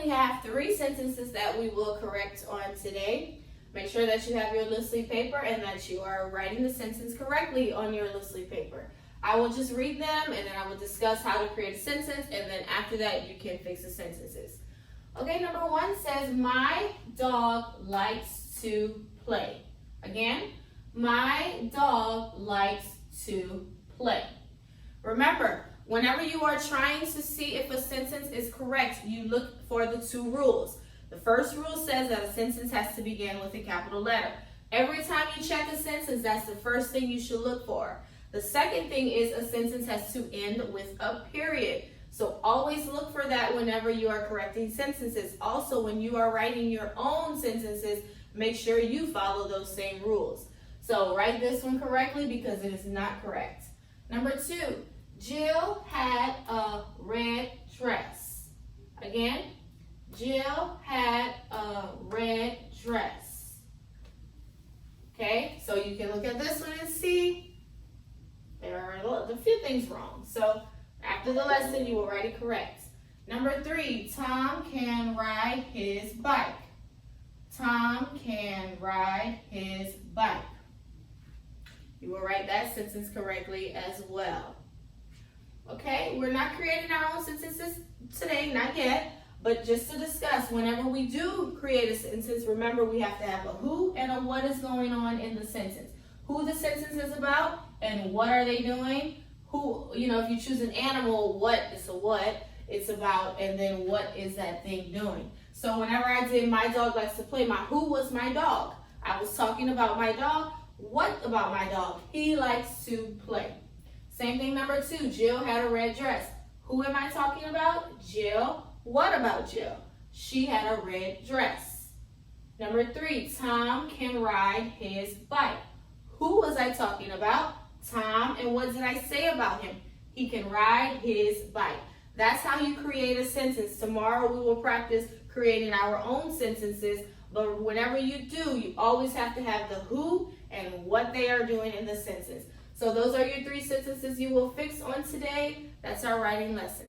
only have 3 sentences that we will correct on today. Make sure that you have your loose leaf paper and that you are writing the sentence correctly on your loose leaf paper. I will just read them and then I will discuss how to create a sentence, and then after that you can fix the sentences. Okay, number 1 says, my dog likes to play. Again, my dog likes to play. Remember, whenever you are trying to see if a sentence is correct, you look for the 2 rules. The first rule says that a sentence has to begin with a capital letter. Every time you check a sentence, that's the first thing you should look for. The second thing is a sentence has to end with a period. So always look for that whenever you are correcting sentences. Also, when you are writing your own sentences, make sure you follow those same rules. So write this one correctly because it is not correct. Number 2, Jill had a red dress. Again, Jill had a red dress. Okay, so you can look at this one and see there are a few things wrong. So after the lesson, you will write it correct. Number 3, Tom can ride his bike. Tom can ride his bike. You will write that sentence correctly as well. Okay, we're not creating our own sentences today, not yet, but just to discuss, whenever we do create a sentence, remember we have to have a who and a what is going on in the sentence. Who the sentence is about and what are they doing. Who, if you choose an animal, what is a what it's about, and then what is that thing doing. So whenever I did my dog likes to play, my who was my dog. I was talking about my dog. What about my dog? He likes to play. Same thing, number 2, Jill had a red dress. Who am I talking about? Jill. What about Jill? She had a red dress. Number 3, Tom can ride his bike. Who was I talking about? Tom. And what did I say about him? He can ride his bike. That's how you create a sentence. Tomorrow we will practice creating our own sentences, but whenever you do, you always have to have the who and what they are doing in the sentence. So those are your 3 sentences you will fix on today. That's our writing lesson.